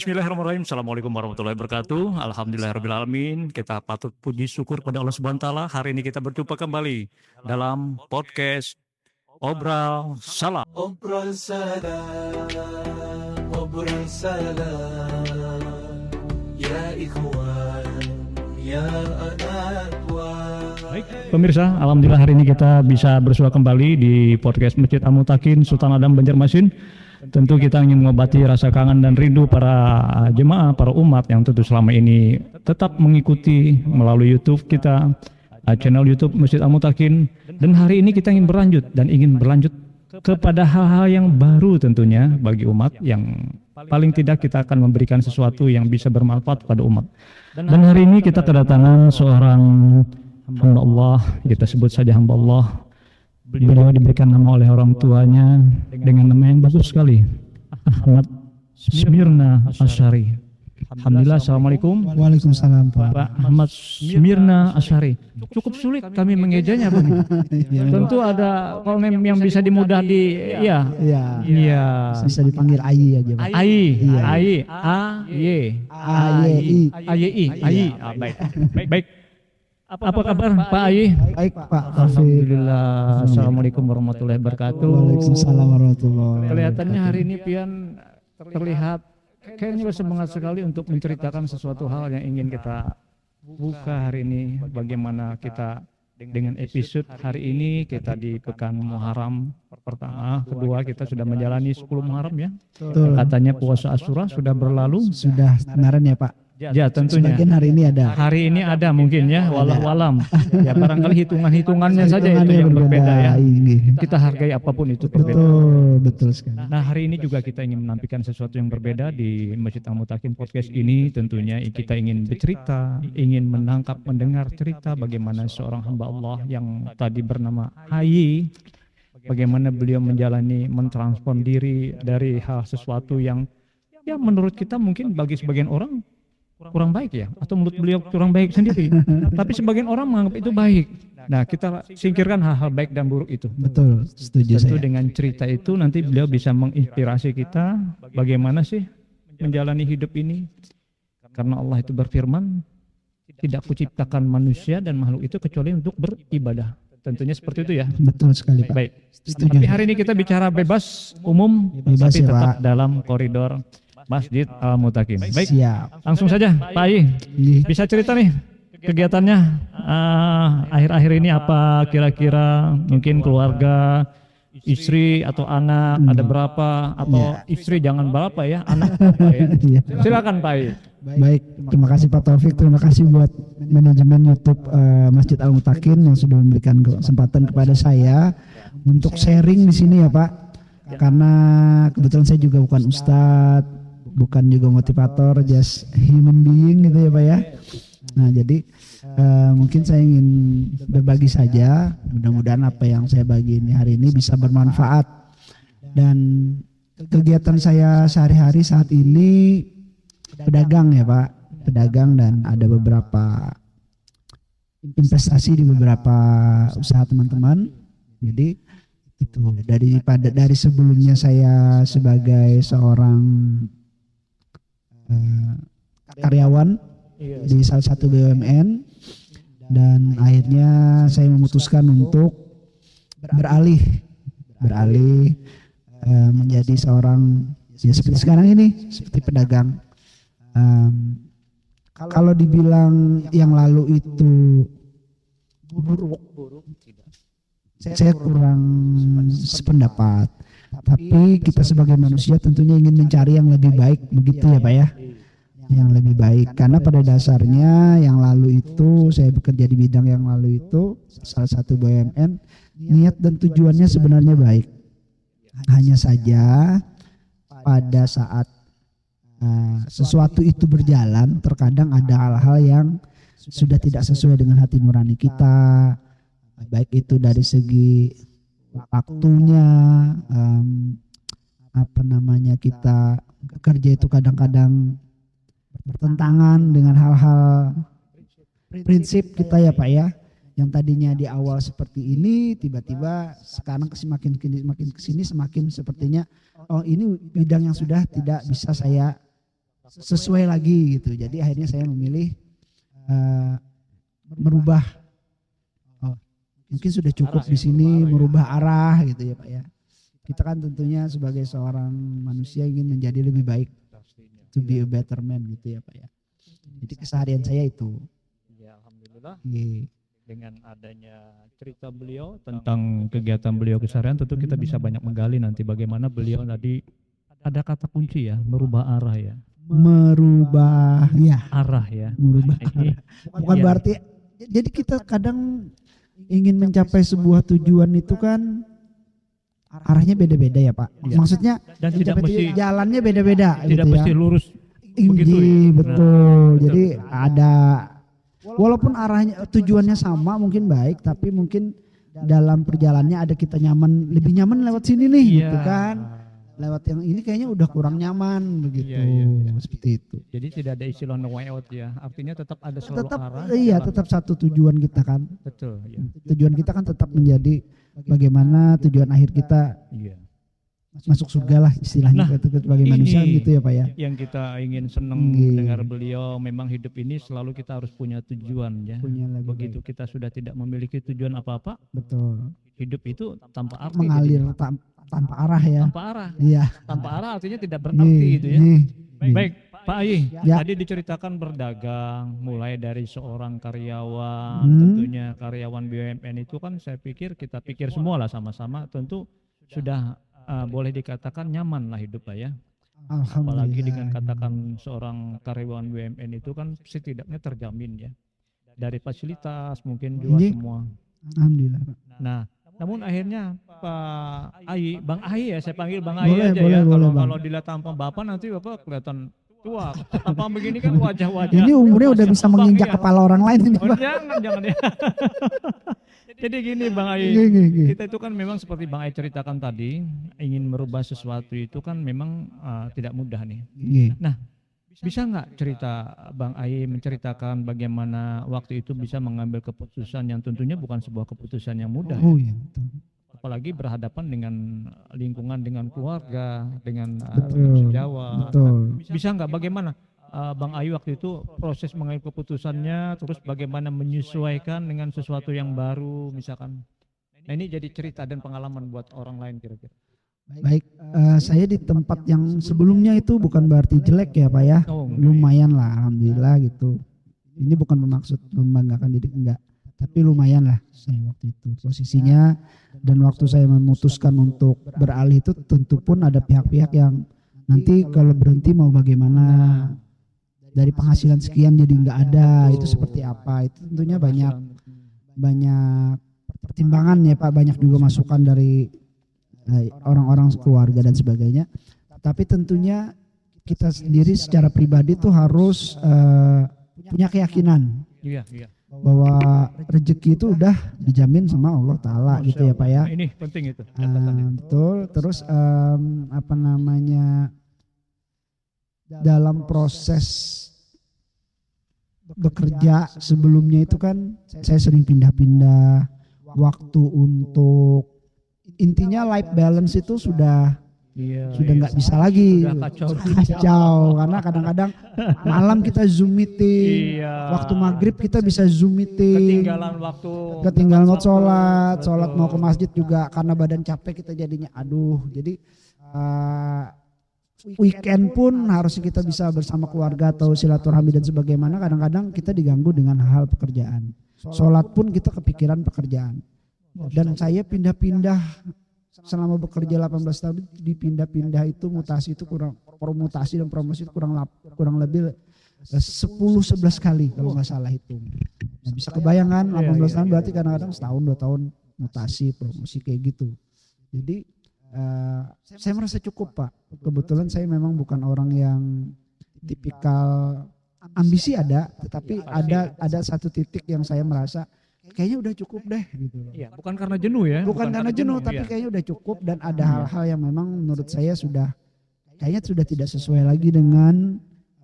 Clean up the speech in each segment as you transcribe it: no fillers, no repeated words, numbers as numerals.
Bismillahirrahmanirrahim. Assalamualaikum warahmatullahi wabarakatuh. Alhamdulillahirrahmanirrahim. Kita patut puji syukur pada Allah Subhanahu wa Ta'ala. Hari ini kita berjumpa kembali dalam podcast Obral Salam. Obral salam, obral salam, ya ikhwan, ya anak-wan. Baik, pemirsa, alhamdulillah hari ini kita bisa bersua kembali di podcast Masjid Al-Mutakin Sultan Adam Banjarmasin. Tentu kita ingin mengobati rasa kangen dan rindu para jemaah, para umat yang tentu selama ini tetap mengikuti melalui YouTube kita, channel YouTube Masjid Al-Mutakin. Dan hari ini kita ingin berlanjut kepada hal-hal yang baru tentunya bagi umat, yang paling tidak kita akan memberikan sesuatu yang bisa bermanfaat pada umat. Dan hari ini kita kedatangan seorang hamba Allah, kita sebut saja hamba Allah. Beliau diberikan nama oleh orang tuanya dengan nama yang bagus sekali, Ahmad Smirna Asyari. Alhamdulillah, assalamualaikum. Waalaikumsalam Pak. Pak Ahmad Smirna Asyari. Cukup sulit kami mengejanya, Pak. Tentu ada kolom yang bisa dimudah di Iya. Bisa dipanggil Ayi aja Pak. Ai, Iya. Ai, A, Y, AYI. Ai. Baik. Apa kabar Pak Ai? Baik Pak. Alhamdulillah. Assalamualaikum warahmatullahi wabarakatuh. Waalaikumsalam warahmatullahi. Kelihatannya hari ini Pian terlihat kayaknya semangat sekali untuk menceritakan sesuatu hal yang ingin kita buka hari ini. Bagaimana kita dengan episode hari ini, kita di pekan Muharram pertama, kedua kita sudah menjalani 10 Muharram ya. Betul. Katanya puasa Asyura sudah berlalu. Sudah kemarin ya Pak. Ya tentunya. Sebagian hari ini ada. Hari ini ada mungkin ya, walau-walam. Ya barangkali hitungannya saja itu yang berbeda ya. Kita hargai apapun itu perbedaan. Betul sekali. Nah hari ini juga kita ingin menampilkan sesuatu yang berbeda di Masjid Al-Mutakin Podcast ini. Tentunya kita ingin bercerita, ingin mendengar cerita bagaimana seorang hamba Allah yang tadi bernama Hayi, bagaimana beliau mentransform diri dari hal sesuatu yang ya menurut kita mungkin bagi sebagian orang kurang baik ya, atau menurut beliau kurang baik sendiri. Tapi sebagian orang menganggap itu baik. Nah kita singkirkan hal-hal baik dan buruk itu. Betul, setuju Tentu saya. dengan cerita itu nanti beliau bisa menginspirasi kita bagaimana sih menjalani hidup ini. Karena Allah itu berfirman, tidak kuciptakan manusia dan makhluk itu kecuali untuk beribadah. Tentunya seperti itu ya. Betul sekali Pak. Baik. Setuju. Tapi hari ini kita bicara bebas, umum, Bebas tapi ya, tetap Pak. dalam koridor Masjid Al-Mutakin. Baik, Siap. langsung saja Pak Ayi. Nih, Bisa cerita nih kegiatannya akhir-akhir ini apa kira-kira, mungkin keluarga, istri atau anak ada berapa, atau istri jangan berapa ya, anak berapa ya. Iya. Silakan Pak Ayi. Baik, terima kasih Pak Taufik, terima kasih buat manajemen YouTube Masjid Al-Mutakin yang sudah memberikan kesempatan kepada saya untuk sharing di sini ya Pak. Karena kebetulan saya juga bukan ustadz, bukan juga motivator, just human being gitu ya Pak ya. Nah jadi mungkin saya ingin berbagi saja, mudah-mudahan apa yang saya bagi ini hari ini bisa bermanfaat. Dan kegiatan saya sehari-hari saat ini pedagang ya Pak, pedagang, dan ada beberapa investasi di beberapa usaha teman-teman. Jadi itu dari sebelumnya saya sebagai seorang karyawan di salah satu BUMN, dan akhirnya saya memutuskan untuk beralih menjadi seorang ya seperti sekarang ini, seperti pedagang. Kalau dibilang yang lalu itu buruk, saya kurang sependapat. Tapi kita sebagai manusia tentunya ingin mencari yang lebih baik, begitu ya Pak ya, yang lebih baik. Karena pada dasarnya yang lalu itu saya bekerja di bidang yang lalu itu salah satu BUMN, niat dan tujuannya sebenarnya baik. Hanya saja pada saat sesuatu itu berjalan, terkadang ada hal-hal yang sudah tidak sesuai dengan hati nurani kita, baik itu dari segi waktunya, kita bekerja itu kadang-kadang bertentangan dengan hal-hal prinsip kita ya Pak ya, yang tadinya di awal seperti ini, tiba-tiba sekarang semakin kesini semakin sepertinya oh ini bidang yang sudah tidak bisa saya sesuai lagi gitu. Jadi akhirnya saya memilih merubah. Oh, mungkin sudah cukup di sini, merubah arah gitu ya Pak ya. Kita kan tentunya sebagai seorang manusia ingin menjadi lebih baik, to be a better man gitu ya Pak ya. Jadi keseharian saya itu. Ya, alhamdulillah. Iya. Dengan adanya cerita beliau tentang kegiatan beliau keseharian, tentu kita bisa banyak menggali nanti bagaimana beliau tadi ada kata kunci ya, merubah arah ya. Merubah ya, Arah ya. merubah Ini arah. Bukan Iya. berarti jadi kita kadang ingin mencapai sebuah tujuan itu kan arahnya beda-beda ya Pak. Iya. Maksudnya dan tidak mencapai mesti jalannya beda-beda tidak gitu mesti ya. lurus Iya, begitu ya. betul. Betul, Jadi betul. ada walaupun arahnya tujuannya sama mungkin baik, tapi mungkin dalam perjalanannya ada kita nyaman, lebih nyaman lewat sini nih gitu Iya. kan. Lewat yang ini kayaknya udah kurang nyaman begitu. Iya. Seperti itu. Jadi tidak ada istilah no way out ya. Artinya tetap ada selalu Tetap arah. iya, jalan. tetap satu tujuan kita kan. Betul ya. Tujuan kita kan tetap menjadi bagaimana tujuan akhir kita Iya. masuk surga lah istilahnya Nah, sebagai ini manusia gitu ya Pak ya. Yang kita ingin senang Iya. dengar beliau, memang hidup ini selalu kita harus punya tujuan ya. Punya lebih Begitu baik. kita sudah tidak memiliki tujuan apa-apa, Betul. hidup itu tanpa arti. Mengalir jadinya. tanpa arah ya. Tanpa arah. Iya. Tanpa arah artinya tidak berarti Nih, gitu ya. nih, nih. Baik, Pak Ayi, Ya. tadi diceritakan berdagang, mulai dari seorang karyawan, Hmm. tentunya karyawan BUMN itu kan saya pikir, kita pikir semua lah sama-sama, tentu sudah boleh dikatakan nyaman lah hidup lah ya. Apalagi dengan katakan seorang karyawan BUMN itu kan setidaknya terjamin ya. Dari fasilitas mungkin juga Ini- semua. Alhamdulillah Pak. Nah, namun akhirnya Pak Ayi, Bang Ayi ya, saya panggil Bang Ayi Boleh, aja boleh, ya. boleh, Bang. Kalau dilihat tampang Bapak nanti Bapak kelihatan tua. Tampang begini kan wajah-wajah. Ini umurnya udah masih bisa abang, menginjak iya. kepala orang lain ini Oh, Pak. jangan ya. Jadi gini Bang Ayi, Gini. kita itu kan memang seperti Bang Ayi ceritakan tadi, ingin merubah sesuatu itu kan memang tidak mudah nih. Iya. Bisa nggak cerita Bang Ayi menceritakan bagaimana waktu itu bisa mengambil keputusan yang tentunya bukan sebuah keputusan yang mudah, Oh iya betul. apalagi berhadapan dengan lingkungan, dengan keluarga, dengan Betul. sejawat. Betul. Bisa nggak bagaimana Bang Ayi waktu itu proses mengambil keputusannya, terus bagaimana menyesuaikan dengan sesuatu yang baru misalkan. Nah ini jadi cerita dan pengalaman buat orang lain kira-kira. Baik, saya di tempat yang sebelumnya itu bukan berarti jelek ya Pak ya. Oh, Lumayan lah alhamdulillah gitu. Ini bukan bermaksud membanggakan diri enggak. Tapi lumayan lah saya waktu itu posisinya, dan waktu saya memutuskan untuk beralih itu tentu pun ada pihak-pihak yang nanti kalau berhenti mau bagaimana, dari penghasilan sekian jadi enggak ada, itu seperti apa, itu tentunya banyak pertimbangan ya Pak, banyak juga masukan dari orang-orang keluarga dan sebagainya. Tapi tentunya kita sendiri secara pribadi tuh harus punya keyakinan Iya, iya. bahwa rezeki itu udah dijamin sama Allah Ta'ala gitu ya Pak ya. Nah, ini penting itu. catatannya. Betul. Terus apa namanya, dalam proses bekerja sebelumnya itu kan saya sering pindah-pindah waktu untuk, intinya life balance itu sudah Iya, nggak bisa lagi, Sudah kacau. kacau karena kadang-kadang malam kita zoom meeting, Iya. waktu maghrib kita bisa zoom meeting, Ketinggalan waktu. sholat mau ke masjid juga karena badan capek kita jadinya aduh. Jadi weekend pun harusnya kita bisa bersama keluarga atau silaturahmi dan sebagaimana, kadang-kadang kita diganggu dengan hal pekerjaan. Sholat pun kita kepikiran pekerjaan. Dan saya pindah-pindah selama bekerja 18 tahun, dipindah-pindah itu mutasi itu promotasi dan promosi itu kurang lebih 10-11 kali kalau nggak salah itu. Nah, bisa kebayangkan 18 tahun berarti kadang-kadang setahun 2 tahun mutasi promosi kayak gitu. Jadi saya merasa cukup Pak. Kebetulan saya memang bukan orang yang tipikal ambisi ada, tetapi ada satu titik yang saya merasa kayaknya udah cukup deh gitu loh. Iya, bukan karena jenuh ya. Bukan karena jenuh, tapi iya. kayaknya udah cukup, dan ada hal-hal yang memang menurut saya kayaknya sudah tidak sesuai lagi dengan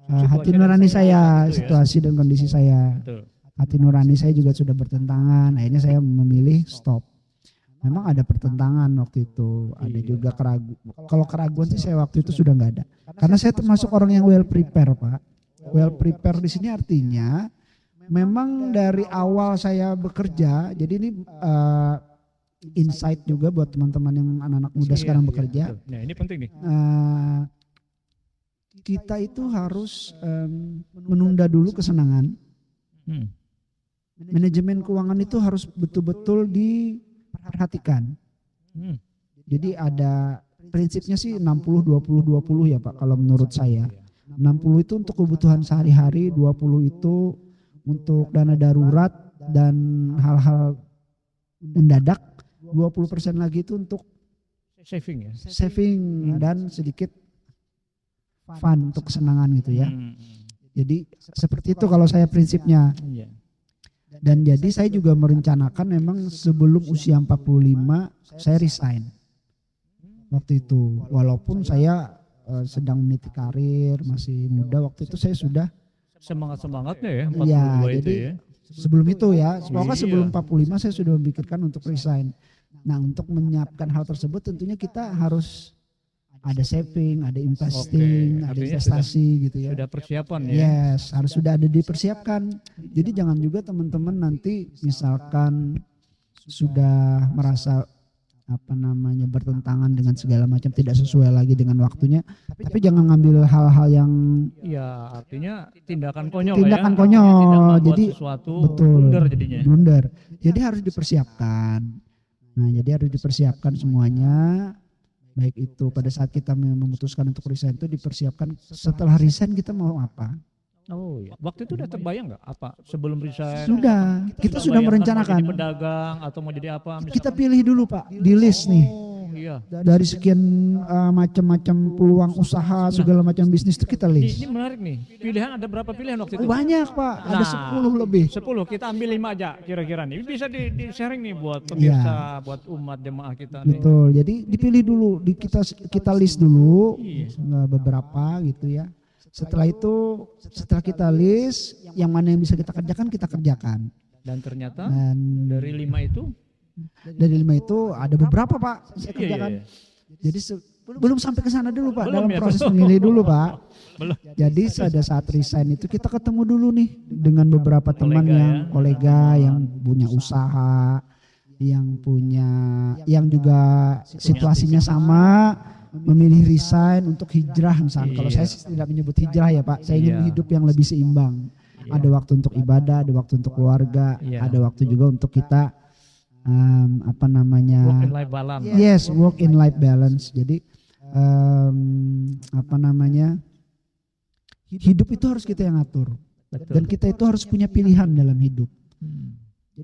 hati nurani saya, gitu ya. situasi dan kondisi saya. Betul. Hati nurani saya juga sudah bertentangan, akhirnya saya memilih stop. memang ada pertentangan waktu itu, ada juga kalau keraguan sih saya waktu itu sudah nggak ada, karena saya termasuk orang yang well prepare Pak. Well prepare di sini artinya memang dari awal saya bekerja, jadi ini insight juga buat teman-teman yang anak-anak muda sekarang bekerja. Nah ini penting nih. Kita itu harus menunda dulu kesenangan. Manajemen keuangan itu harus betul-betul diperhatikan. Jadi ada prinsipnya sih 60-20-20 ya Pak kalau menurut saya. 60 itu untuk kebutuhan sehari-hari, 20 itu untuk dana darurat dan hal-hal mendadak, 20% lagi itu untuk saving ya. Saving dan sedikit fun untuk kesenangan gitu ya. Jadi seperti itu kalau saya prinsipnya. Dan jadi saya juga merencanakan memang sebelum usia 45 saya resign. Waktu itu walaupun saya sedang meniti karir, masih muda waktu itu saya sudah semangat-semangatnya ya 42 ya, itu jadi ya. Sebelum itu ya, semoga Iya. sebelum 45 saya sudah memikirkan untuk resign. Nah untuk menyiapkan hal tersebut tentunya kita harus ada saving, ada investing, Oke, ada artinya investasi gitu ya. Sudah persiapan ya. Yes, harus sudah ada dipersiapkan. Jadi jangan juga teman-teman nanti misalkan sudah merasa bertentangan dengan segala macam, tidak sesuai lagi dengan waktunya, tapi jangan ngambil hal-hal yang Iya, artinya tindakan konyol tindakan ya. konyol. Tidak membuat Jadi sesuatu betul, blunder jadinya. blunder. Jadi harus dipersiapkan. Nah, jadi harus dipersiapkan semuanya. Baik itu pada saat kita memutuskan untuk resign itu dipersiapkan setelah resign kita mau apa. Oh iya. Waktu itu udah terbayang nggak apa sebelum resign? Sudah, kita sudah bayangkan merencanakan. Mau jadi pedagang atau mau jadi apa? Kita pilih dulu Pak, di list nih. Oh iya. Dari sekian macam-macam peluang usaha, segala macam bisnis itu kita list. Ini menarik nih. Pilihan ada berapa pilihan waktu itu? Banyak Pak, ada Nah, 10 lebih. 10, kita ambil 5 aja kira-kira nih. Bisa di sharing nih buat pemirsa, buat umat jemaah kita nih. Betul, jadi dipilih dulu, kita list dulu Iya. beberapa gitu ya. Setelah itu, setelah kita list, yang mana yang bisa kita kerjakan. Dan ternyata Dan dari 5 itu dari 5 itu ada beberapa Pak saya kerjakan. iya. Jadi belum sampai ke sana dulu Pak, Belum dalam ya, proses belum. memilih dulu Pak. Belum. Jadi pada saat resign itu kita ketemu dulu nih dengan beberapa teman Kolega yang ya. kolega yang punya usaha, yang juga situasinya sama, memilih resign untuk hijrah misalnya. Kalau Iya. saya sih tidak menyebut hijrah ya Pak, saya ingin Iya. hidup yang lebih seimbang. Ada waktu untuk ibadah, ada waktu untuk keluarga, Iya. ada waktu juga untuk kita work and life balance. Yes, work in life balance. Jadi hidup itu harus kita yang atur. Betul. Dan kita itu harus punya pilihan dalam hidup.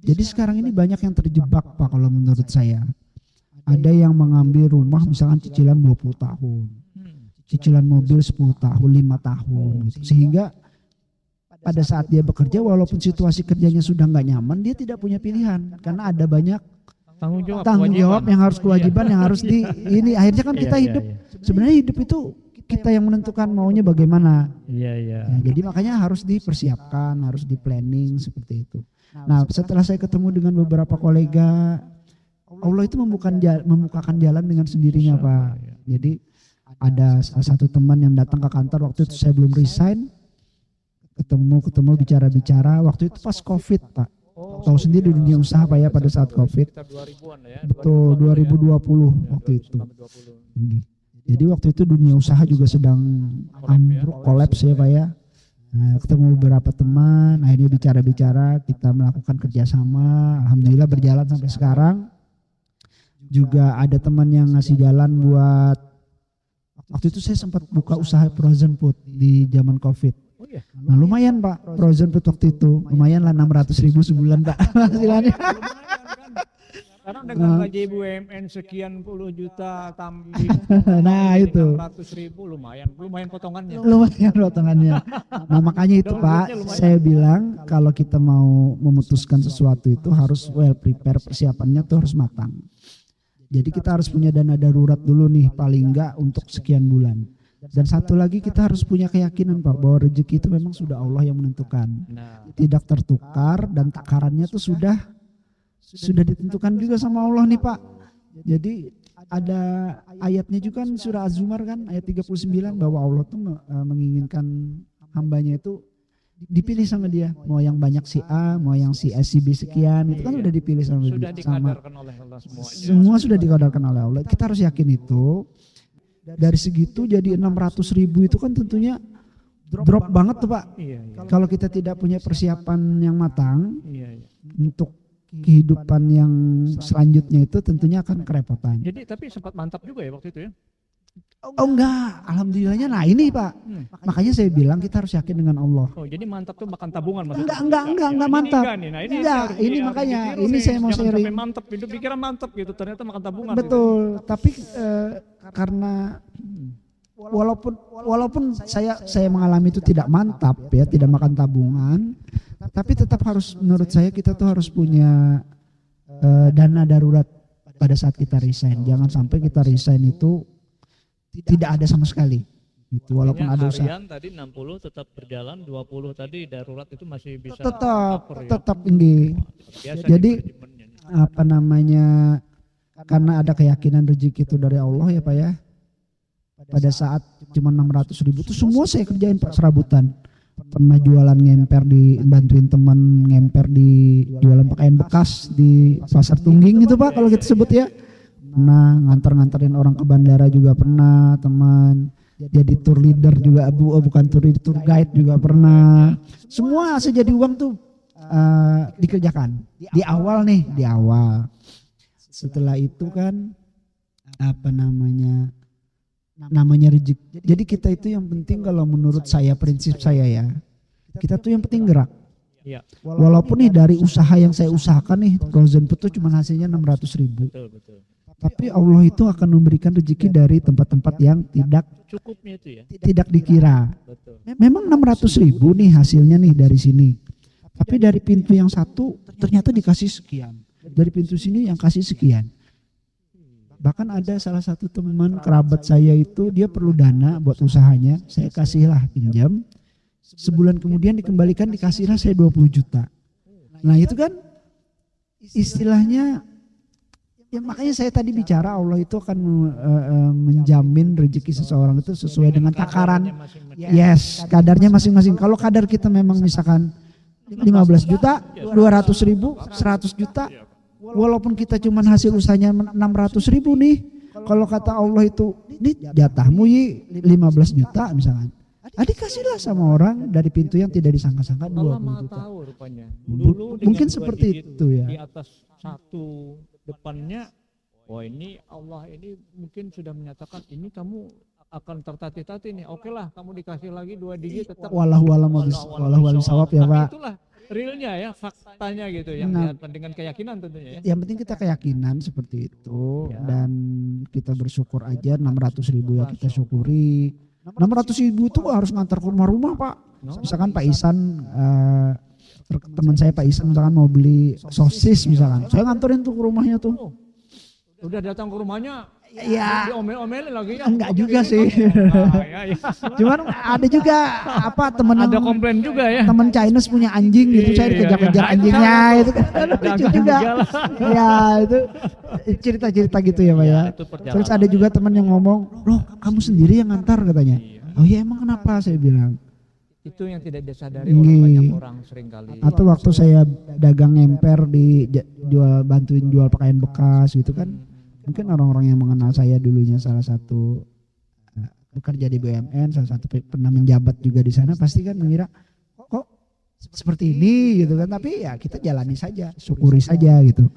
Jadi sekarang ini banyak yang terjebak Pak kalau menurut saya. Ada yang mengambil rumah misalkan cicilan 20 tahun. Cicilan mobil 10 tahun, 5 tahun gitu. Sehingga pada saat dia bekerja walaupun situasi kerjanya sudah nggak nyaman, dia tidak punya pilihan karena ada banyak Tanggung jawab, tanggung jawab kewajiban. yang harus kewajiban yang harus ini akhirnya kan Iya, kita iya, hidup iya. sebenarnya hidup itu kita yang menentukan maunya bagaimana. Iya. Nah, jadi makanya harus dipersiapkan, harus di planning seperti itu. Nah, setelah saya ketemu dengan beberapa kolega, Allah itu membukakan jalan dengan sendirinya, Pak. Jadi ada salah satu teman yang datang ke kantor waktu itu saya belum resign, ketemu bicara-bicara. Waktu itu pas COVID, Pak. Tahu sendiri dunia usaha Pak ya pada saat COVID. Sekitar 2000-an ya. Betul, 2020 waktu itu. Jadi waktu itu dunia usaha juga sedang ambruk, kolaps ya Pak ya. Nah, ketemu beberapa teman, akhirnya bicara-bicara, kita melakukan kerjasama. Alhamdulillah berjalan sampai sekarang. Juga ada teman yang ngasih jalan buat, waktu itu saya sempat buka usaha frozen food di zaman COVID. Oh iya. Nah lumayan Pak, frozen food waktu itu, lumayan lah 600.000 sebulan Pak hasilannya. Sekarang dengan gaji BUMN sekian puluh juta tambah Nah itu. 600.000 lumayan potongannya. Lumayan potongannya. Nah makanya itu Pak, saya bilang kalau kita mau memutuskan sesuatu itu harus well prepare, persiapannya tuh harus matang. Jadi kita harus punya dana darurat dulu nih paling enggak untuk sekian bulan. Dan satu lagi kita harus punya keyakinan Pak bahwa rezeki itu memang sudah Allah yang menentukan. Nah, Tidak tertukar dan takarannya tuh sudah sudah ditentukan juga sama Allah nih Pak. Jadi ada ayatnya juga kan surah Az-Zumar kan ayat 39 bahwa Allah tuh menginginkan hambanya itu dipilih sama dia, mau yang banyak si A, mau yang si S, si B sekian, itu kan udah dipilih sama Sudah sama dikadarkan oleh Allah semuanya. semua sudah dikadarkan oleh Allah. Kita harus yakin itu. Dari segitu jadi 600.000 itu kan tentunya drop banget tuh Pak. Iya, iya. Kalau kita tidak punya persiapan yang matang Iya, iya. untuk kehidupan yang selanjutnya itu tentunya akan kerepotan. Jadi tapi sempat mantap juga ya waktu itu ya. Oh enggak, alhamdulillahnya. Nah ini Pak, makanya saya bilang kita harus yakin dengan Allah. Oh, jadi mantap tuh makan tabungan maksudnya. Enggak mantap. Enggak, ini makanya, ini saya mau Jangan sharing. sampai mantap, itu pikiran mantap gitu, ternyata makan tabungan. Betul, tapi karena walaupun saya mengalami itu tidak mantap ya, tidak makan tabungan, tapi tetap harus, menurut saya kita tuh harus punya dana darurat pada saat kita resign. Jangan sampai kita resign itu tidak ada sama sekali. Gitu, walaupun ada usaha. Harian tadi 60 tetap berjalan, 20 tadi darurat itu masih bisa cover ya. Tetap ini. Biasa Jadi nih manajemennya nih. apa namanya, karena ada keyakinan rezeki itu dari Allah ya Pak ya. Pada saat cuma 600.000 itu semua saya kerjain Pak, serabutan. Pernah jualan ngemper, bantuin teman ngemper di jualan pakaian bekas di Pasar Tungging itu Pak kalau kita sebut ya. Pernah nganterin orang ke bandara juga pernah, teman. Jadi tour leader juga, bukan tour leader, tour guide juga pernah. Semua hasil jadi uang tuh dikerjakan di awal nih, di awal. Setelah itu kan apa namanya rezeki. Jadi kita itu yang penting, kalau menurut saya, prinsip saya ya, kita tuh yang penting gerak. Iya. Walaupun nih dari usaha yang saya usahakan nih, frozen food tuh cuma hasilnya 600.000. Betul. Tapi Allah itu akan memberikan rezeki dari tempat-tempat yang tidak Cukupnya itu ya. tidak dikira. Betul. Memang 600.000 nih hasilnya nih dari sini. Tapi dari pintu yang satu ternyata dikasih sekian. Dari pintu sini yang kasih sekian. Bahkan ada salah satu teman kerabat saya itu, dia perlu dana buat usahanya. Saya kasihlah pinjam. Sebulan kemudian dikembalikan, dikasihlah saya 20 juta. Nah itu kan istilahnya, ya makanya saya tadi bicara Allah itu akan menjamin rezeki seseorang itu sesuai dengan takaran. Yes, kadarnya masing-masing. Kalau kadar kita memang misalkan 15 juta, 200.000, 100 juta, walaupun kita cuma hasil usahanya 600.000 nih, kalau kata Allah itu, ini jatahmu 15 juta misalkan, dikasihlah sama orang dari pintu yang tidak disangka-sangka 20 juta. Tahu rupanya. Mungkin seperti itu ya. Di atas satu depannya, wah ini Allah ini mungkin sudah menyatakan ini kamu akan tertatih-tatih nih. Oke lah, kamu dikasih lagi 2 digit tetap. Wallahu a'lam bishawab ya Pak. Itulah realnya ya, faktanya gitu yang dengan keyakinan tentunya ya. Yang penting kita keyakinan seperti itu, dan kita bersyukur aja. 600.000 ya kita syukuri. 600.000 itu harus ngantar ke rumah-rumah Pak. Misalkan Pak Isan, teman saya Pak Isan misalkan mau beli sosis misalkan, saya nganterin tuh ke rumahnya tuh. Udah datang ke rumahnya, ya diomel-omelin lagi ya. Enggak juga sih. Cuman ada juga teman ada komplain juga ya. Teman Chinese punya anjing gitu, saya dikejar-kejar anjingnya itu kan lucu juga. Ya itu cerita-cerita gitu ya Pak ya. Terus ada juga teman yang ngomong, loh kamu sendiri yang ngantar katanya. Oh iya emang kenapa, saya bilang. Itu yang tidak disadari oleh banyak orang seringkali. Atau waktu saya dagang ngemper bantuin jual pakaian bekas gitu kan, mungkin orang-orang yang mengenal saya dulunya salah satu bekerja di BUMN, salah satu pernah menjabat juga di sana, pasti kan mengira kok seperti ini gitu kan. Tapi ya kita jalani saja, syukuri saja gitu,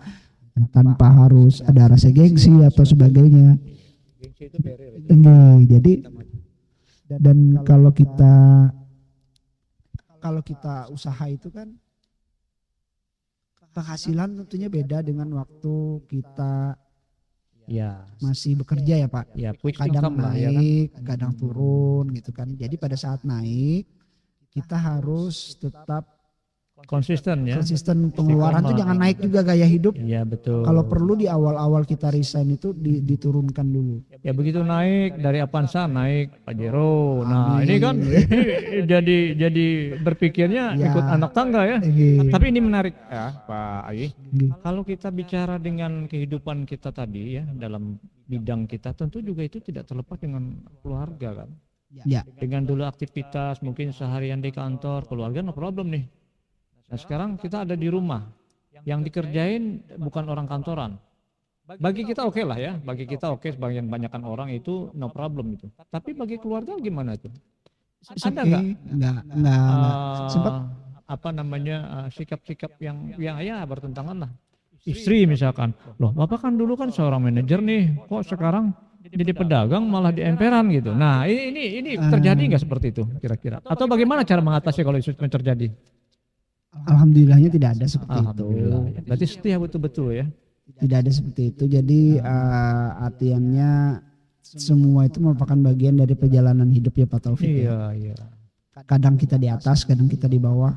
tanpa harus ada rasa gengsi atau sebagainya. Gengsi itu barrier. Jadi dan kalau kita usaha itu kan penghasilan tentunya beda dengan waktu kita masih bekerja ya Pak. Ya, kadang naik, ya kan? kadang turun gitu kan. Jadi pada saat naik kita harus tetap konsisten ya. Konsisten pengeluaran tuh Istiqomah. jangan naik juga gaya hidup. Iya betul. Kalau perlu di awal-awal kita resign itu diturunkan dulu. Ya begitu naik dari Avanza naik Pajero. Nah, Amin. ini kan jadi berpikirnya Ya. ikut anak tangga ya. Iya. Tapi ini menarik ya, Pak Ayi. Iya. Kalau kita bicara dengan kehidupan kita tadi ya dalam bidang kita, tentu juga itu tidak terlepas dengan keluarga kan. Ya. Dengan dulu aktivitas mungkin seharian di kantor, keluarga no problem nih. Nah sekarang kita ada di rumah, yang dikerjain bukan orang kantoran. Bagi kita oke lah ya, bagi kita oke, sebagian banyakkan orang itu no problem itu. Tapi bagi keluarga gimana tuh? Ada nggak Enggak. Sempat apa namanya sikap-sikap yang ya bertentangan lah? Istri misalkan, loh bapak kan dulu kan seorang manajer nih, kok sekarang jadi pedagang malah di emperan gitu. Nah ini terjadi nggak seperti itu kira-kira? Atau bagaimana cara mengatasi kalau itu terjadi? alhamdulillahnya tidak ada seperti itu. Alhamdulillah. Ya. Berarti setia betul-betul ya. Tidak ada seperti itu. Jadi artiannya semua itu merupakan bagian dari perjalanan hidup ya Pak Taufik. Ya. Iya. Kadang kita di atas, kadang kita di bawah.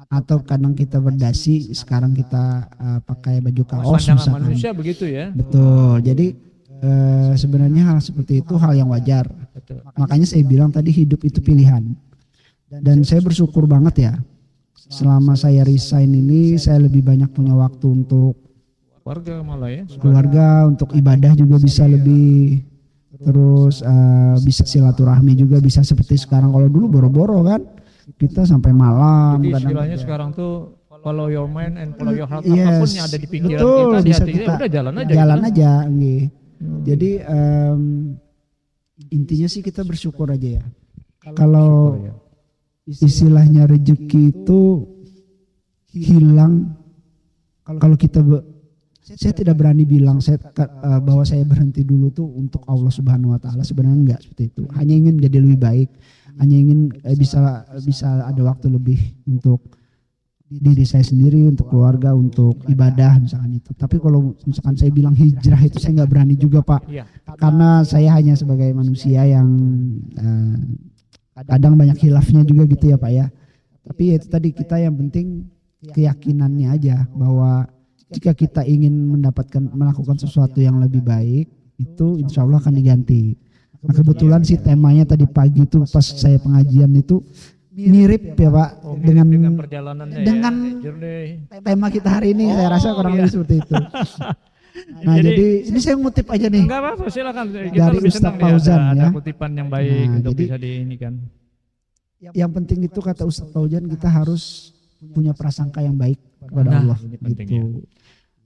Atau kadang kita berdasi, sekarang kita pakai baju kaos Pandangan misalkan. manusia begitu ya. Betul. Jadi sebenarnya hal seperti itu hal yang wajar. Betul. Makanya saya bilang tadi hidup itu pilihan. Dan saya bersyukur banget ya. Selama saya resign ini saya lebih banyak punya waktu untuk Warga malah ya. keluarga, untuk ibadah juga bisa lebih, terus bisa silaturahmi juga bisa seperti sekarang. Kalau dulu boro-boro kan kita sampai malam. Jadi kadang- istilahnya sekarang tuh follow your mind and follow your heart. Yes, Apapun yang ada di pikiran betul, kita, di bisa hati kita, kita udah jalan aja. jalan gitu. aja nggih. Jadi intinya sih kita bersyukur aja ya. Kalau Syukur ya. istilahnya rezeki itu hilang kalau kita saya tidak berani bilang bahwa saya berhenti dulu tuh untuk Allah Subhanahu wa taala, sebenarnya enggak seperti itu. Hanya ingin jadi lebih baik, hanya ingin bisa ada waktu lebih untuk diri saya sendiri, untuk keluarga, untuk ibadah misalkan itu. Tapi kalau misalkan saya bilang hijrah itu saya nggak berani juga Pak, Iya. karena saya hanya sebagai manusia yang kadang banyak khilafnya juga gitu ya Pak ya. Tapi ya itu tadi, kita yang penting keyakinannya aja bahwa jika kita ingin melakukan sesuatu yang lebih baik, itu insya Allah akan diganti. Nah, kebetulan sih temanya tadi pagi itu pas saya pengajian itu mirip ya Pak Oh, dengan perjalanannya dengan ya, journey. tema kita hari ini. Saya rasa kurang lebih seperti itu. Nah jadi ini saya ngutip aja nih. Enggak apa-apa, silakan. Kita Dari lebih Ustaz senang nih Fauzan, ada ya. kutipan yang baik Nah, untuk jadi- bisa di ini kan. Yang penting itu kata Ustaz Fauzan, kita harus punya prasangka yang baik kepada Nah, Allah ini pentingnya. gitu.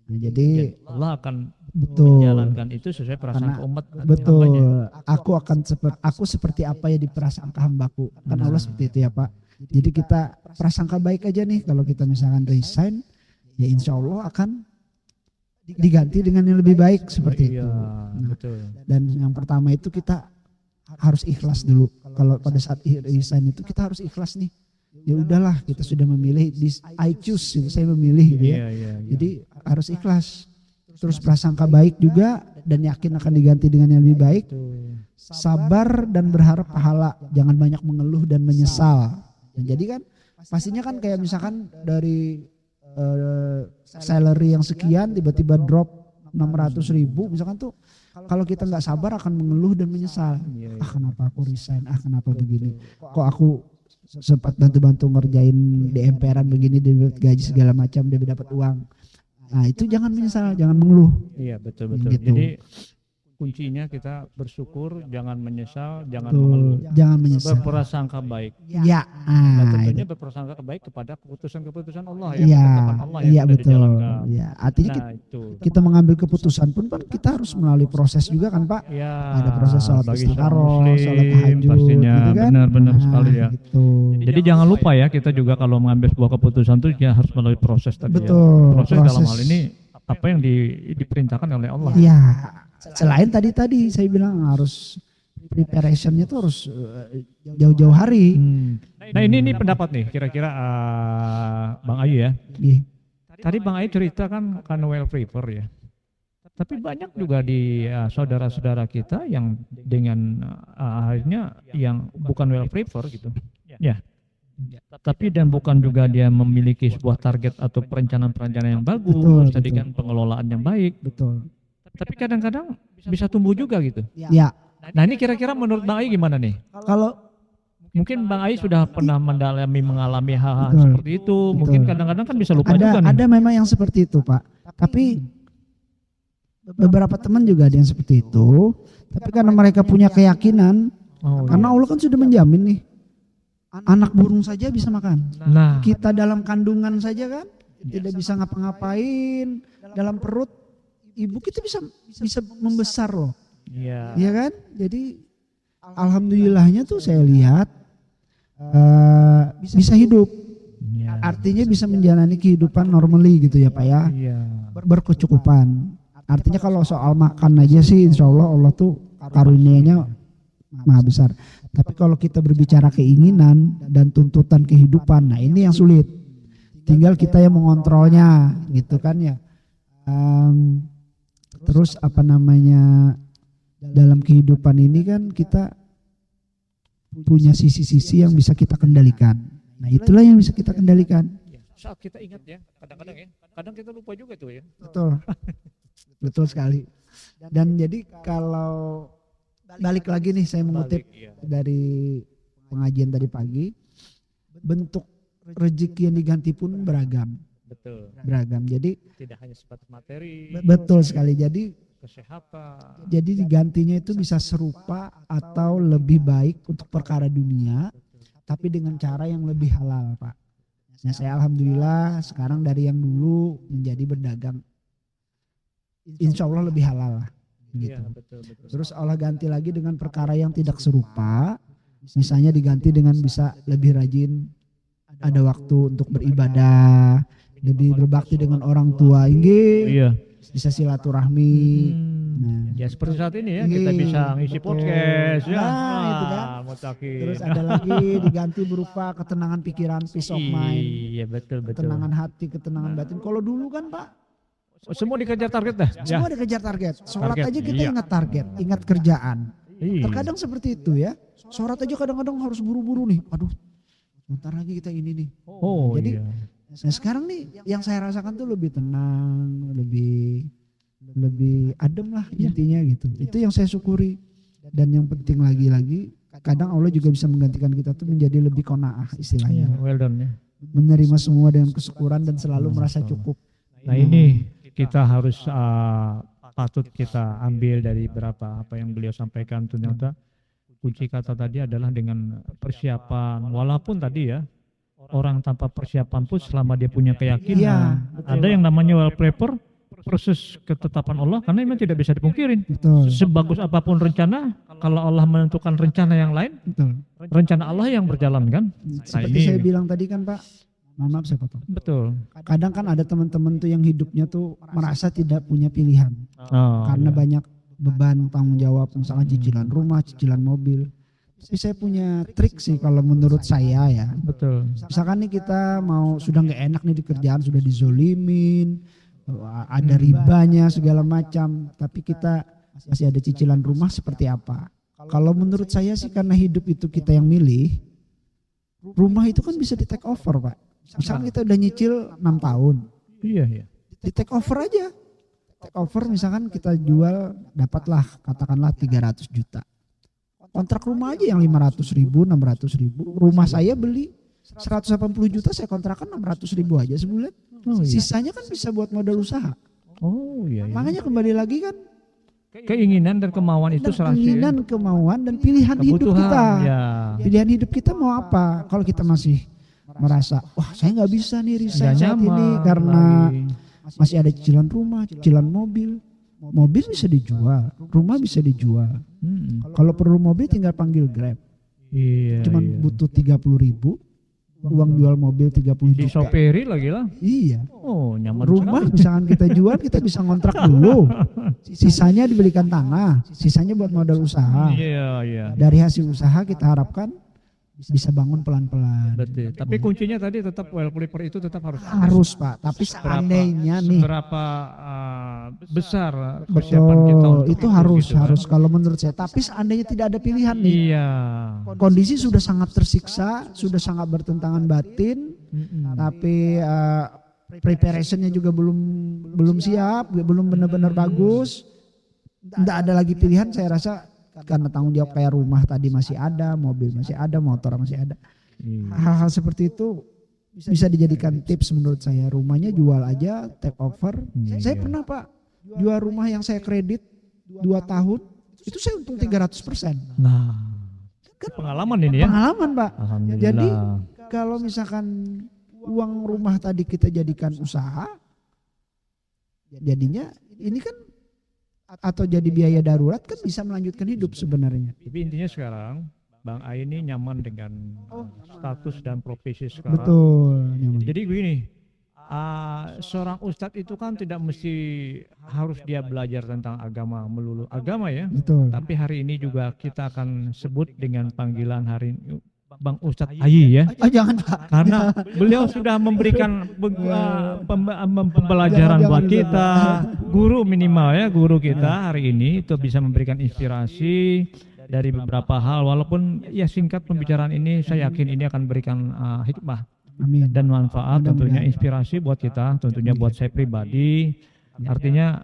Nah, jadi Allah akan betul. menjalankan itu sesuai prasangka Karena umat. Betul. hambanya. Aku seperti apa ya diprasangka hambaku. Kan Allah seperti itu ya Pak. Jadi kita prasangka baik aja nih, kalau kita misalkan resign, ya insya Allah akan diganti dengan yang lebih baik seperti Iya, itu. Nah, betul. dan yang pertama itu kita harus ikhlas dulu. Kalau pada saat resign itu kita harus ikhlas nih. Ya udahlah, kita sudah memilih, I choose, itu saya memilih gitu ya. Iya. Jadi harus ikhlas. Terus prasangka baik juga dan yakin akan diganti dengan yang lebih baik. Sabar dan berharap pahala, jangan banyak mengeluh dan menyesal. Nah, jadi kan pastinya kan kayak misalkan dari salary yang sekian tiba-tiba drop 600.000 misalkan tuh, kalau kita nggak sabar akan mengeluh dan menyesal. Iya. Ah kenapa aku resign, kenapa begini, kok aku sempat bantu-bantu ngerjain di emperan begini, dia dapat gaji segala macam, dia dapat uang. Nah itu jangan menyesal, jangan mengeluh. Iya, betul. Gitu. Jadi kuncinya kita bersyukur, jangan menyesal, jangan Tuh, mengeluh. jangan menyesal. Berprasangka baik. Ya, Nah, itu. tentunya berprasangka baik kepada keputusan-keputusan Allah ya, Iya, ketetapan Allah yang iya sudah betul. dijalankan. Ya, artinya Nah, itu. kita mengambil keputusan pun kan kita harus melalui proses juga kan Pak. Ya, Ada proses sholat bagi istikharah, seorang sholat muslim tahajud, pastinya gitu kan. benar-benar Nah, sekali ya. Gitu. Jadi jangan lupa ya, kita juga kalau mengambil sebuah keputusan itu ya harus melalui proses tadi Betul, ya. Proses dalam proses. hal ini apa yang diperintahkan oleh Allah. Iya. Selain tadi saya bilang harus preparationnya tuh harus jauh-jauh hari. Nah ini pendapat nih kira-kira Bang Ayu ya. Ih, Tadi Bang Ayu cerita kan well prepare ya. Tapi banyak juga di saudara-saudara kita yang dengan akhirnya yang bukan well prepare gitu. Ya. Tapi dan bukan juga dia memiliki sebuah target atau perencanaan-perencanaan yang bagus, Betul, tadi betul. kan pengelolaan yang baik. Betul. Tapi kadang-kadang bisa tumbuh juga gitu. Ya, Nah ini kira-kira menurut Bang Ai gimana nih? kalau Mungkin Bang Ai sudah pernah mengalami hal-hal Betul, seperti itu. Mungkin betul. kadang-kadang kan bisa lupa juga nih. ada memang yang seperti itu, Pak. Tapi beberapa teman juga ada yang seperti itu. Tapi karena mereka punya keyakinan, Oh, karena iya. Allah kan sudah menjamin nih, anak burung saja bisa makan. Nah, Kita dalam kandungan saja kan tidak bisa ngapa-ngapain, dalam perut ibu kita bisa membesar loh, iya. ya kan? Jadi alhamdulillahnya tuh saya lihat bisa hidup, Iya. artinya bisa menjalani kehidupan normally gitu ya Pak ya, Iya. berkecukupan. Artinya kalau soal makan aja sih insya Allah tuh karunia-Nya maha besar. Tapi kalau kita berbicara keinginan dan tuntutan kehidupan, nah ini yang sulit. Tinggal kita yang mengontrolnya, gitu kan ya. Terus apa namanya, dalam kehidupan ini kan kita punya sisi-sisi yang bisa kita kendalikan. Nah itulah yang bisa kita kendalikan. Saat kita ingat ya, kadang-kadang ya, kadang kita lupa juga tuh ya. Betul, betul sekali. Dan jadi kalau balik lagi nih saya mengutip Iya. dari pengajian tadi pagi, bentuk rezeki yang diganti pun beragam. Betul. Jadi Tidak hanya sebatas materi, betul sekali. Jadi kesehatan. digantinya itu bisa serupa atau lebih baik untuk perkara dunia, tapi dengan cara yang lebih halal, Pak. Nah, saya alhamdulillah sekarang dari yang dulu menjadi berdagang, insya Allah lebih halal lah. Gitu. Iya, betul. Terus Allah ganti lagi dengan perkara yang tidak serupa, misalnya diganti dengan bisa lebih rajin, ada waktu untuk beribadah, lebih berbakti dengan orang tua, Iya. bisa silaturahmi. Nah, Ya seperti saat ini ya, kita Iya, bisa ngisi betul. podcast ya. Nah, itu kan. Mutakin. Terus ada lagi diganti berupa ketenangan pikiran, peace of mind, Iya, betul. ketenangan hati, ketenangan batin. Kalau dulu kan Pak, Semua dikejar target dah. semua dikejar target. Sholat Target, aja kita iya. ingat target, ingat kerjaan. Iya. Terkadang seperti itu ya. Sholat aja kadang-kadang harus buru-buru nih. Aduh, bentar lagi kita ini nih. Oh, Jadi, iya. Nah sekarang nih yang saya rasakan tuh lebih tenang, lebih adem lah intinya gitu. Itu yang saya syukuri. Dan yang penting lagi kadang Allah juga bisa menggantikan kita tuh menjadi lebih qanaah Iya, istilahnya. well done ya. Menerima semua dengan kesyukuran dan selalu merasa cukup. Nah ini kita harus patut kita ambil dari berapa apa yang beliau sampaikan, ternyata kunci kata tadi adalah dengan persiapan. Walaupun tadi ya orang tanpa persiapan pun selama dia punya keyakinan, Iya, ada yang namanya well prepare, proses ketetapan Allah, karena memang tidak bisa dipungkirin. Betul, Sebagus apapun rencana, kalau Allah menentukan rencana yang lain, betul. rencana Allah yang berjalan kan. Seperti saya bilang tadi kan Pak, mohon maaf saya potong. Betul. Kadang kan ada teman-teman tuh yang hidupnya tuh merasa tidak punya pilihan. Oh, Karena iya. banyak beban tanggung jawab, misalkan cicilan rumah, cicilan mobil. Tapi saya punya trik sih kalau menurut saya ya. Betul. Misalkan nih kita mau sudah nggak enak nih di kerjaan, sudah dizolimin, ada ribanya segala macam, tapi kita masih ada cicilan rumah seperti apa? Kalau menurut saya sih karena hidup itu kita yang milih, rumah itu kan bisa di take over Pak. Misalkan kita udah nyicil 6 tahun, Iya, iya. di take over aja. Take over misalkan kita jual dapatlah katakanlah 300 juta. Kontrak rumah aja yang 500.000, 600.000. Rumah saya beli 180 juta, saya kontrakan 600.000 aja sebulan. Oh, iya. Sisanya kan bisa buat modal usaha. Oh iya, iya. Makanya kembali lagi kan Keinginan dan kemauan itu salah satu keinginan, kemauan dan pilihan hidup kebutuhan. kita. Ya. Pilihan hidup kita mau apa? Kalau kita masih merasa, wah saya nggak bisa nih resign Nggak saat ini nyaman karena lagi. masih ada cicilan rumah, cicilan mobil. Mobil bisa dijual, rumah bisa dijual. Kalau perlu mobil tinggal panggil Grab. Iya. Cuman iya. butuh 30.000, uang jual mobil 30 Di juta. soperi lagi lah. Iya. Oh nyaman Rumah sekali. misalkan kita jual, kita bisa ngontrak dulu. Sisanya dibelikan tanah, sisanya buat modal usaha. Iya iya. Dari hasil usaha kita harapkan bisa bangun pelan-pelan. Betul. Tapi kuncinya tadi tetap well prepare itu tetap harus ada. Harus Pak, tapi seandainya nih, Seberapa besar persiapan kita Betul, untuk itu harus gitu kan. harus kalau menurut saya. Tapi seandainya tidak ada pilihan nih, Iya. kondisi sudah sangat tersiksa, sudah sangat bertentangan batin, tapi preparationnya juga belum siap, belum benar-benar bagus. Tidak ada lagi pilihan, saya rasa karena tanggung jawab kayak rumah tadi masih ada, mobil masih ada, motor masih ada. Iya. Hal-hal seperti itu bisa dijadikan tips menurut saya. Rumahnya jual aja, take over. Saya Iya. pernah Pak jual rumah yang saya kredit 2 tahun, itu saya untung 300%. Nah, pengalaman ini ya. Pengalaman Pak. Alhamdulillah. Jadi kalau misalkan uang rumah tadi kita jadikan usaha, jadinya ini kan atau jadi biaya darurat kan bisa melanjutkan hidup sebenarnya. Tapi intinya sekarang Bang Ai ini nyaman dengan status dan profesi sekarang. Betul. nyaman. Jadi begini, seorang ustadz itu kan tidak mesti harus dia belajar tentang agama melulu agama ya. Betul. Tapi hari ini juga kita akan sebut dengan panggilan hari ini Bang Ustadz Ayi ya. Jangan Pak. Karena beliau sudah memberikan pembelajaran buat kita, guru minimal ya, guru kita hari ini itu bisa memberikan inspirasi dari beberapa hal, walaupun ya singkat pembicaraan ini saya yakin ini akan memberikan hikmah Amin. dan manfaat, tentunya Mudah-mudahan. inspirasi buat kita, tentunya buat saya pribadi. Artinya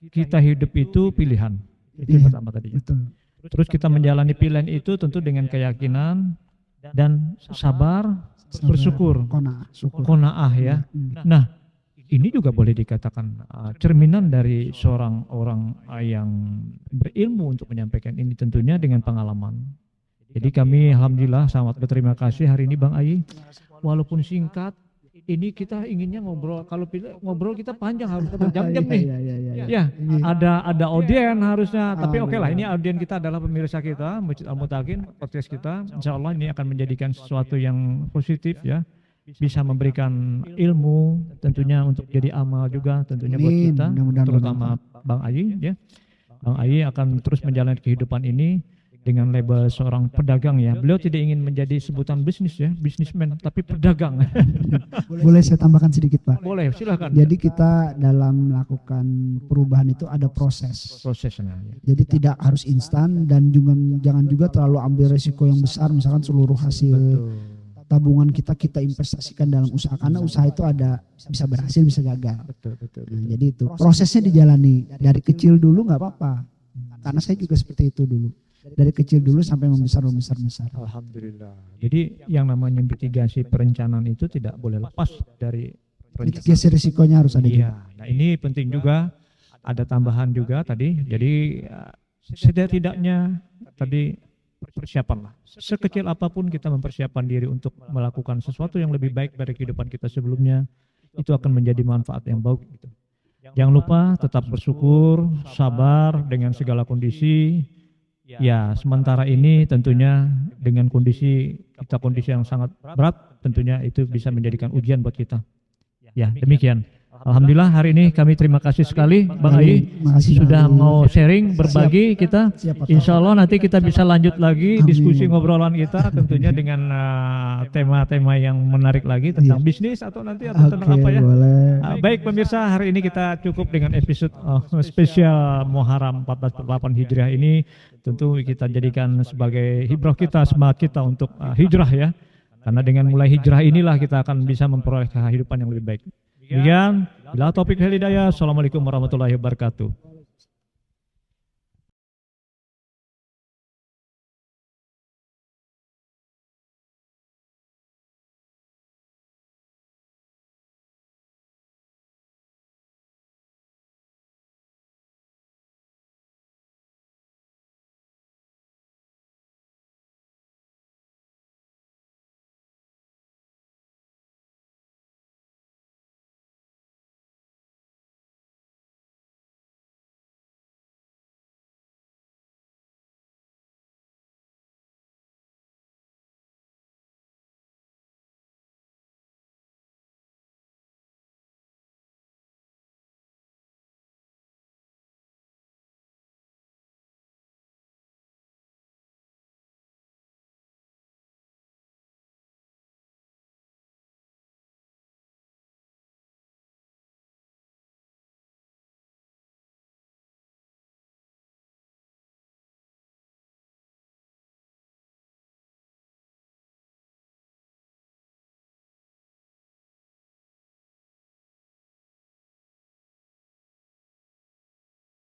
kita hidup itu pilihan, itu Iya. pertama tadi. Betul. Terus kita menjalani pilihan itu tentu dengan keyakinan dan sabar, bersyukur, Qanaah, syukur. qanaah ya. Nah, ini juga boleh dikatakan cerminan dari seorang orang yang berilmu untuk menyampaikan ini, tentunya dengan pengalaman. Jadi kami alhamdulillah sangat berterima kasih hari ini Bang Ayi. Walaupun singkat, ini kita inginnya ngobrol. Kalau ngobrol kita panjang, harus berjam-jam nih. Ya, ada audien harusnya. Tapi oke lah, ini audien kita adalah pemirsa kita, Masjid Al-Mutakin, podcast kita. Insya Allah ini akan menjadikan sesuatu yang positif ya. Bisa memberikan ilmu, tentunya untuk jadi amal juga, tentunya buat Amin. kita, Mudah-mudahan terutama Bang Ayi ya. Bang Ayi akan terus menjalani kehidupan ini dengan label seorang pedagang ya. Beliau tidak ingin menjadi sebutan bisnis ya, bisnismen, tapi pedagang. Boleh saya tambahkan sedikit Pak? Boleh, silakan. Jadi kita dalam melakukan perubahan itu ada proses. Prosesnya. Ya. Jadi tidak harus instan dan juga jangan juga terlalu ambil resiko yang besar. Misalkan seluruh hasil tabungan kita investasikan dalam usaha, karena usaha itu ada bisa berhasil bisa gagal. Betul. Nah, jadi itu prosesnya dijalani dari kecil dulu nggak apa-apa. Karena saya juga seperti itu dulu. Dari kecil dulu sampai membesar. Alhamdulillah. Jadi yang namanya mitigasi perencanaan itu tidak boleh lepas dari perencanaan. Mitigasi risikonya harus ada Iya. juga. Nah ini penting juga. Ada tambahan juga tadi. Jadi setidak-tidaknya tadi persiapanlah. Sekecil apapun kita mempersiapkan diri untuk melakukan sesuatu yang lebih baik dari kehidupan kita sebelumnya. Itu akan menjadi manfaat yang baik. Gitu. Jangan lupa tetap bersyukur, sabar dengan segala kondisi. Ya, sementara ini tentunya dengan kondisi yang sangat berat, tentunya itu bisa menjadikan ujian buat kita. Ya, demikian. Alhamdulillah hari ini kami terima kasih sekali Bang Ayi Makasih, sudah Bang Ayi. mau sharing, berbagi kita. Siap, Pak. Insya Allah nanti kita bisa lanjut lagi Amin. diskusi ngobrolan kita, tentunya dengan tema-tema yang menarik lagi tentang bisnis atau nanti atau tentang apa ya. Boleh. Baik pemirsa, hari ini kita cukup dengan episode spesial Muharram 1448 Hijriah ini. Tentu kita jadikan sebagai hibrah kita, semangat kita untuk hijrah ya. Karena dengan mulai hijrah inilah kita akan bisa memperoleh kehidupan yang lebih baik. Demikian, bila topik hidayah. Assalamualaikum warahmatullahi wabarakatuh.